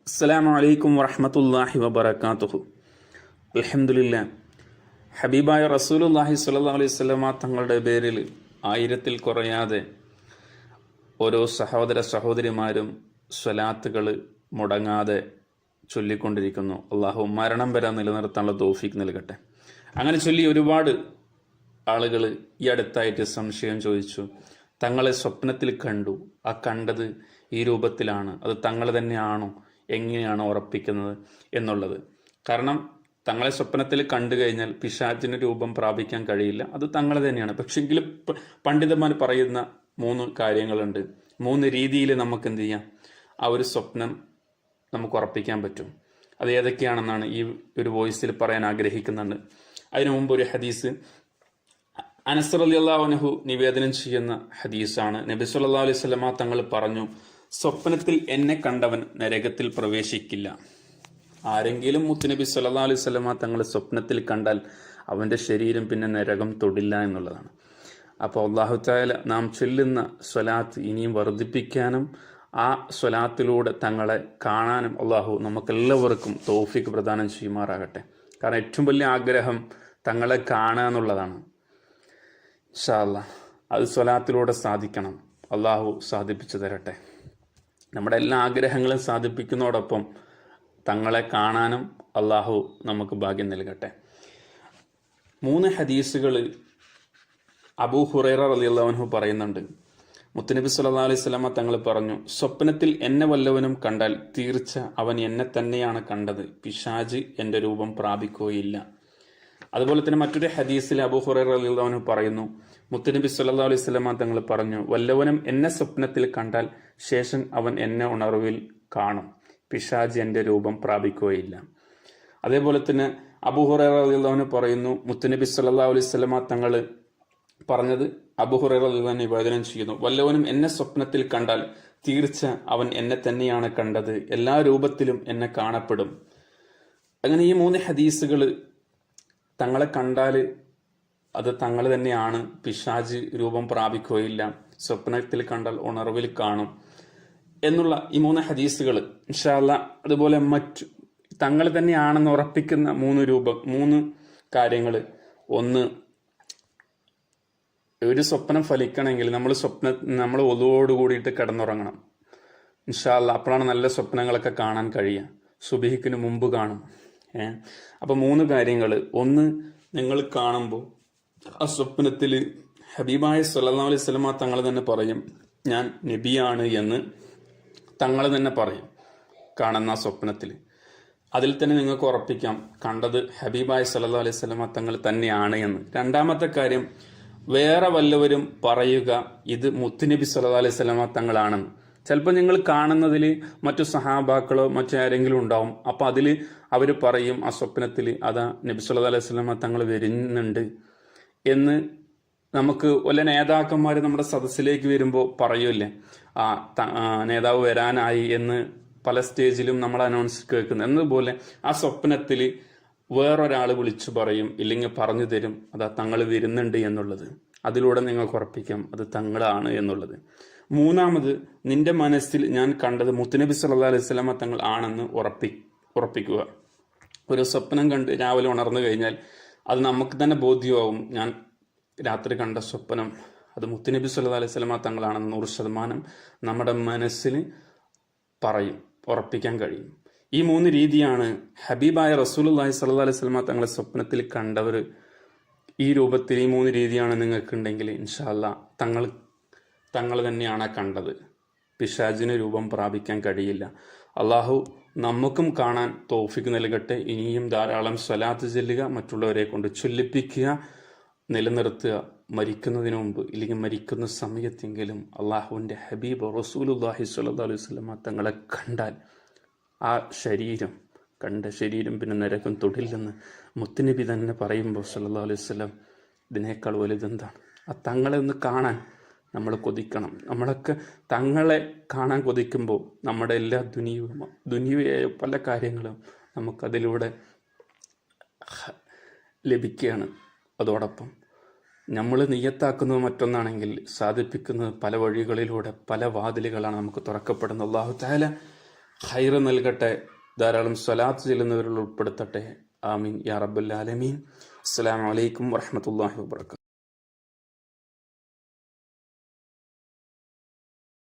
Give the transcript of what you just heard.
അസ്സലാമു അലൈക്കും വറഹ്മത്തുള്ളാഹി വബറകാതുഹു. അൽഹംദുലില്ലാ. ഹബീബായ റസൂലുള്ളാഹി സ്വല്ലല്ലാഹു അലൈഹി വസല്ലമ തങ്ങളുടെ പേരിൽ ആയിരത്തിൽ കുറയാതെ ഓരോ സഹോദര സഹോദരിമാരും സ്വലാത്തുകൾ മുടങ്ങാതെ ചൊല്ലിക്കൊണ്ടിരിക്കുന്നു. അള്ളാഹു മരണം വരെ നിലനിർത്താനുള്ള തൗഫീഖ് നൽകട്ടെ. അങ്ങനെ ചൊല്ലി ഒരുപാട് ആളുകൾ ഈ അടുത്തായിട്ട് സംശയം ചോദിച്ചു. തങ്ങളെ സ്വപ്നത്തിൽ കണ്ടു, ആ കണ്ടത് ഈ രൂപത്തിലാണ്, അത് തങ്ങൾ തന്നെയാണോ, എങ്ങനെയാണ് ഉറപ്പിക്കുന്നത് എന്നുള്ളത്. കാരണം തങ്ങളെ സ്വപ്നത്തിൽ കണ്ടു കഴിഞ്ഞാൽ പിശാചിന് രൂപം പ്രാപിക്കാൻ കഴിയില്ല, അത് തങ്ങൾ തന്നെയാണ്. പക്ഷെങ്കിലും പണ്ഡിതന്മാർ പറയുന്ന 3 കാര്യങ്ങളുണ്ട്. 3 രീതിയിൽ നമുക്ക് എന്ത് ചെയ്യാം, ആ ഒരു സ്വപ്നം നമുക്ക് ഉറപ്പിക്കാൻ പറ്റും. അത് ഏതൊക്കെയാണെന്നാണ് ഈ ഒരു വോയിസിൽ പറയാൻ ആഗ്രഹിക്കുന്നുണ്ട്. അതിനു മുമ്പ് ഒരു ഹദീസ് അനസ് റളിയല്ലാഹു അൻഹു നിവേദനം ചെയ്യുന്ന ഹദീസാണ്. നബി സല്ലല്ലാഹു അലൈഹി വസല്ലമ തങ്ങൾ പറഞ്ഞു, സ്വപ്നത്തിൽ എന്നെ കണ്ടവൻ നരകത്തിൽ പ്രവേശിക്കില്ല. ആരെങ്കിലും മുത്തുനബി സല്ലല്ലാഹു അലൈഹി വസല്ലമ തങ്ങൾ സ്വപ്നത്തിൽ കണ്ടാൽ അവന്റെ ശരീരം പിന്നെ നരകം തൊടില്ല എന്നുള്ളതാണ്. അപ്പോൾ അല്ലാഹു തആല നാം ചൊല്ലുന്ന സ്വലാത്ത് ഇനിയും വർദ്ധിപ്പിക്കാനും ആ സ്വലാത്തിലൂടെ തങ്ങളെ കാണാനും അള്ളാഹു നമുക്കെല്ലാവർക്കും തൗഫീഖ് പ്രദാനം ചെയ്യുമാറാകട്ടെ. കാരണം ഏറ്റവും വലിയ ആഗ്രഹം തങ്ങളെ കാണുക എന്നുള്ളതാണ്. ഇൻഷാ അല്ലാഹ് അത് സ്വലാത്തിലൂടെ സാധിക്കണം. അള്ളാഹു സാധിപ്പിച്ചു തരട്ടെ. നമ്മുടെ എല്ലാ ആഗ്രഹങ്ങളും സാധിപ്പിക്കുന്നതോടൊപ്പം തങ്ങളെ കാണാനും അള്ളാഹു നമുക്ക് ഭാഗ്യം നൽകട്ടെ. 3 ഹദീസുകൾ അബൂ ഹുറൈറ റളിയല്ലാഹു അൻഹു പറയുന്നുണ്ട്. മുത്തുനബി സല്ലല്ലാഹു അലൈഹി വസല്ലമ തങ്ങൾ പറഞ്ഞു, സ്വപ്നത്തിൽ എന്നെ വല്ലവനും കണ്ടാൽ തീർച്ച അവൻ എന്നെ തന്നെയാണ് കണ്ടത്, പിശാച് എൻ്റെ രൂപം പ്രാപിക്കുകയില്ല. അതുപോലെ തന്നെ മറ്റൊരു ഹദീസിൽ അബൂ ഹുറൈറ റളിയല്ലാഹു അൻഹു പറയുന്നു, മുത്തുനബി സല്ലല്ലാഹു അലൈഹി വസല്ലമ തങ്ങൾ പറഞ്ഞു, വല്ലവനും എന്നെ സ്വപ്നത്തിൽ കണ്ടാൽ ശേഷം അവൻ എന്നെ ഉണർവിൽ കാണും, പിശാച് എൻ്റെ രൂപം പ്രാപിക്കുകയില്ല. അതേപോലെ തന്നെ അബൂ ഹുറൈറ റളിയല്ലാഹു അൻഹു പറയുന്നു, മുത്തുനബി സല്ലല്ലാഹു അലൈഹി വസല്ലമ തങ്ങൾ പറഞ്ഞത് അബൂ ഹുറൈറ റളിയല്ലാഹു അൻഹു നിവേദനം ചെയ്യുന്നു, വല്ലവനും എന്നെ സ്വപ്നത്തിൽ കണ്ടാൽ തീർച്ച അവൻ എന്നെ തന്നെയാണ് കണ്ടത്, എല്ലാ രൂപത്തിലും എന്നെ കാണപ്പെടും. അങ്ങനെ ഈ 3 ഹദീസുകൾ തങ്ങളെ കണ്ടാൽ അത് തങ്ങൾ തന്നെയാണ്, പിശാച് രൂപം പ്രാപിക്കുകയില്ല, സ്വപ്നത്തിൽ കണ്ടാൽ ഉണർവിൽ കാണും എന്നുള്ള ഈ 3 ഹദീസുകൾ ഇൻഷാ അല്ലാഹ്. അതുപോലെ മറ്റു തങ്ങൾ തന്നെയാണെന്ന് ഉറപ്പിക്കുന്ന 3 കാര്യങ്ങൾ. ഒന്ന്, ഒരു സ്വപ്നം ഫലിക്കണമെങ്കിൽ നമ്മൾ ഒതുവോട് കൂടിയിട്ട് കിടന്നുറങ്ങണം ഇൻഷാ അല്ലാഹ്. അപ്പോഴാണ് നല്ല സ്വപ്നങ്ങളൊക്കെ കാണാൻ കഴിയുക. സുബഹിക്കിന് മുമ്പ് കാണും. അപ്പോൾ 3 കാര്യങ്ങൾ. ഒന്ന്, നിങ്ങൾ കാണുമ്പോൾ ആ സ്വപ്നത്തിൽ ഹബീബായ സല്ലല്ലാഹു അലൈഹി വസല്ലമ തങ്ങൾ തന്നെ പറയും, ഞാൻ നബിയാണ് എന്ന് തങ്ങൾ തന്നെ പറയും കാണുന്ന സ്വപ്നത്തിൽ. അതിൽ തന്നെ നിങ്ങൾക്ക് ഉറപ്പിക്കാം കണ്ടത് ഹബീബായ സല്ലല്ലാഹു അലൈഹി വസല്ലമ തങ്ങൾ തന്നെയാണ് എന്ന്. രണ്ടാമത്തെ കാര്യം, വേറെ വല്ലവരും പറയുക ഇത് മുത്തുനബി സല്ലല്ലാഹു അലൈഹി വസല്ലമ തങ്ങളാണെന്ന്. ചിലപ്പോൾ നിങ്ങൾ കാണുന്നതിൽ മറ്റു സഹാബാക്കളോ മറ്റാരെങ്കിലും ഉണ്ടാവും. അപ്പോൾ അതിൽ അവർ പറയും ആ സ്വപ്നത്തിൽ അതാ നബി സല്ലല്ലാഹു അലൈഹി വസല്ലമ തങ്ങൾ വരുന്നുണ്ട് എന്ന്. നമുക്ക് വല്ല നേതാക്കന്മാർ നമ്മുടെ സദസ്സിലേക്ക് വരുമ്പോൾ പറയൂല്ലേ, നേതാവ് വരാനായി എന്ന് പല സ്റ്റേജിലും നമ്മൾ അനൗൺസ് കേൾക്കുന്നത്. എന്നതുപോലെ ആ സ്വപ്നത്തിൽ വേറൊരാൾ വിളിച്ചു പറയും, ഇല്ലെങ്കിൽ പറഞ്ഞു തരും അതാ തങ്ങൾ വരുന്നുണ്ട് എന്നുള്ളത്. അതിലൂടെ നിങ്ങൾക്ക് ഉറപ്പിക്കാം അത് തങ്ങളാണ് എന്നുള്ളത്. മൂന്നാമത്, നിന്റെ മനസ്സിൽ ഞാൻ കണ്ടത് മുത്തുനബി സല്ലല്ലാഹു അലൈഹി വസല്ലമ തങ്ങൾ ആണെന്ന് ഉറപ്പിക്കുക. ഒരു സ്വപ്നം കണ്ട് രാവിലെ ഉണർന്നു കഴിഞ്ഞാൽ അത് നമുക്ക് തന്നെ ബോധ്യമാവും, ഞാൻ രാത്രി കണ്ട സ്വപ്നം അത് മുത്തുനബി സല്ലല്ലാഹു അലൈഹി വസല്ലമ തങ്ങളാണെന്ന് 100% നമ്മുടെ മനസ്സിൽ ഉറപ്പിക്കാൻ കഴിയും. ഈ 3 രീതിയാണ് ഹബീബായ റസൂലുള്ളാഹി സ്വല്ലല്ലാഹു അലൈഹി വസല്ലമ തങ്ങളെ സ്വപ്നത്തിൽ കണ്ടവർ ഈ രൂപത്തിൽ ഈ 3 രീതിയാണ് നിങ്ങൾക്കുണ്ടെങ്കിൽ ഇൻഷാ അല്ലാഹ് തങ്ങൾ തന്നെയാണ് കണ്ടത്, പിശാചിന് രൂപം പ്രാപിക്കാൻ കഴിയില്ല. അള്ളാഹു നമുക്കും കാണാൻ തൗഫീഖ് നൽകട്ടെ. ഇനിയും ധാരാളം സ്വലാത്ത് ചൊല്ലുക, മറ്റുള്ളവരെ കൊണ്ട് ചൊല്ലിപ്പിക്കുക, നിലനിർത്തുക. മരിക്കുന്നതിന് മുമ്പ് ഇല്ലെങ്കിൽ മരിക്കുന്ന സമയത്തെങ്കിലും അള്ളാഹുവിൻ്റെ ഹബീബ് റസൂലുള്ളാഹി സ്വല്ലല്ലാഹു അലൈഹി വസല്ലമ തങ്ങളെ കണ്ടാൽ ആ ശരീരം പിന്നെ നരകം തൊടില്ലെന്ന് മുത്തുനബി തന്നെ പറയുമ്പോൾ സല്ലല്ലാഹു അലൈഹി വസല്ലം ഇതിനേക്കാൾ വലുതെന്താണ്? ആ തങ്ങളെ ഒന്ന് കാണാൻ നമ്മൾ കൊതിക്കണം. നമ്മളൊക്കെ തങ്ങളെ കാണാൻ കൊതിക്കുമ്പോൾ നമ്മുടെ എല്ലാ ദുനിയയായ പല കാര്യങ്ങളും നമുക്കതിലൂടെ ലഭിക്കുകയാണ്. അതോടൊപ്പം നമ്മൾ നിയ്യത്താക്കുന്നത് മറ്റൊന്നാണെങ്കിൽ സാധിപ്പിക്കുന്നത് പല വഴികളിലൂടെ പല വാതിലുകളാണ് നമുക്ക് തുറക്കപ്പെടുന്നത്. അല്ലാഹു തആല ഖൈറ് നൽകട്ടെ, ധാരാളം സ്വലാത്ത് ചെല്ലുന്നവരിൽ ഉൾപ്പെടുത്തട്ടെ. ആമീൻ യാ റബ്ബൽ ആലമീൻ. അസ്സലാമു അലൈക്കും വറഹ്മത്തുള്ളാഹി വബറകാതുഹു.